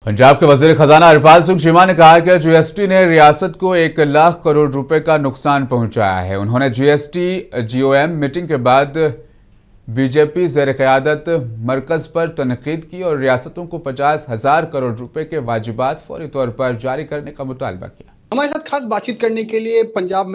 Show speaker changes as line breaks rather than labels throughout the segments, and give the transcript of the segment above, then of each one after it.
पंजाब के वजीर खजाना हरपाल सिंह चीमा ने कहा कि जीएसटी ने रियासत को 1 लाख करोड़ रुपए का नुकसान पहुंचाया है। उन्होंने जीएसटी जीओएम मीटिंग के बाद बीजेपी ज़ेर क़यादत मरकज पर तनकीद की और रियासतों को 50,000 करोड़ रुपए के वाजिबात फौरी तौर पर जारी करने का मुतालबा किया।
हमारे साथ खास बातचीत करने के लिए Punjab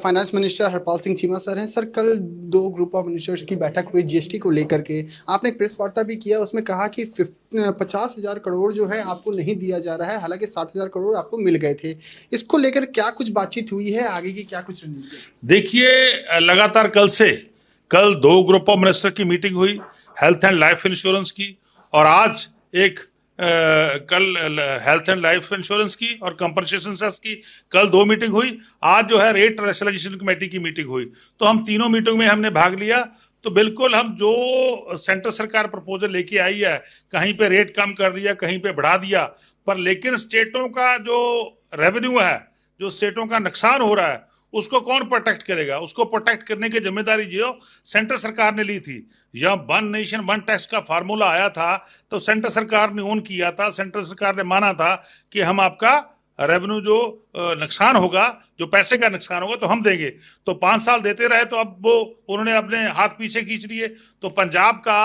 finance minister Harpal Singh Cheema sir हैं। सर, कल 2 ग्रुप ऑफ मिनिस्टर्स की बैठक हुई जीएसटी को लेकर के। आपने एक प्रेस वार्ता भी किया, उसमें कहा कि 50,000 करोड़ जो है आपको नहीं दिया जा रहा है, हालांकि 60,000 करोड़ आपको मिल गए थे। इसको लेकर क्या कुछ बातचीत हुई है, आगे की क्या कुछ रणनीति है?
देखिए, लगातार कल 2 ग्रुप ऑफ मिनिस्टर की मीटिंग हुई, हेल्थ एंड लाइफ इंश्योरेंस की, और आज एक कल हेल्थ एंड लाइफ इंश्योरेंस की और कंपनसेशन सेस की कल 2 मीटिंग हुई। आज जो है रेट रैशनलाइजेशन कमेटी की मीटिंग हुई। तो हम तीनों मीटिंग में हमने भाग लिया। तो बिल्कुल हम जो सेंटर सरकार प्रपोजल लेके आई है, कहीं पे रेट कम कर दिया, कहीं पे बढ़ा दिया, पर लेकिन स्टेटों का जो रेवेन्यू है, जो स्टेटों का नुकसान हो रहा है, उसको कौन प्रोटेक्ट करेगा? उसको प्रोटेक्ट करने की जिम्मेदारी जो सेंटर सरकार ने ली थी। जब 1 नेशन 1 टैक्स का फार्मूला आया था तो सेंटर सरकार ने ओन किया था, सेंटर सरकार ने माना था कि हम आपका रेवेन्यू जो नुकसान होगा, जो पैसे का नुकसान होगा, तो हम देंगे। तो 5 साल देते रहे, तो अब वो उन्होंने अपने हाथ पीछे खींच लिए। तो पंजाब का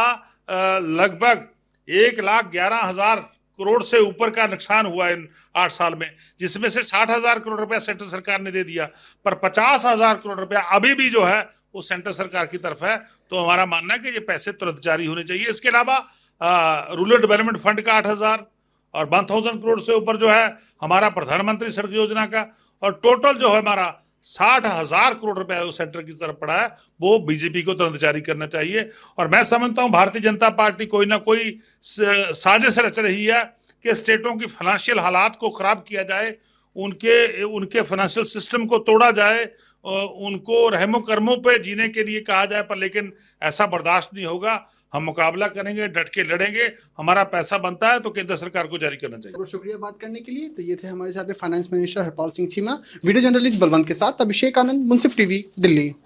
लगभग 1,11,000 करोड़ से ऊपर का नुकसान हुआ इन 8 साल में, जिसमें से 60,000 करोड़ रुपया सेंट्रल सरकार ने दे दिया, पर 50,000 करोड़ रुपया अभी भी जो है वो सेंट्रल सरकार की तरफ है। तो हमारा मानना है कि ये पैसे तुरंत जारी होने चाहिए। इसके अलावा रूरल डेवलपमेंट फंड का 8,000 और 1,000 करोड़ से ऊपर जो है हमारा प्रधानमंत्री सड़क योजना का, और टोटल जो है हमारा 60,000 करोड़ रुपया वो सेंटर की तरफ पड़ा है, वो बीजेपी को तुरंत जारी करना चाहिए। और मैं समझता हूं भारतीय जनता पार्टी कोई ना कोई साजिश रच रही है कि स्टेटों की फाइनेंशियल हालात को खराब किया जाए, उनके फाइनेंशियल सिस्टम को तोड़ा जाए, उनको रहमो कर्मों पे जीने के लिए कहा जाए, पर लेकिन ऐसा बर्दाश्त नहीं होगा। हम मुकाबला करेंगे, डट के लड़ेंगे। हमारा पैसा बनता है तो केंद्र सरकार को जारी करना चाहिए।
बहुत शुक्रिया बात करने के लिए। तो ये थे हमारे साथ finance minister Harpal Singh Cheema. Video journalist Balwant के साथ अभिषेक आनंद, मुंसिफ टीवी, दिल्ली।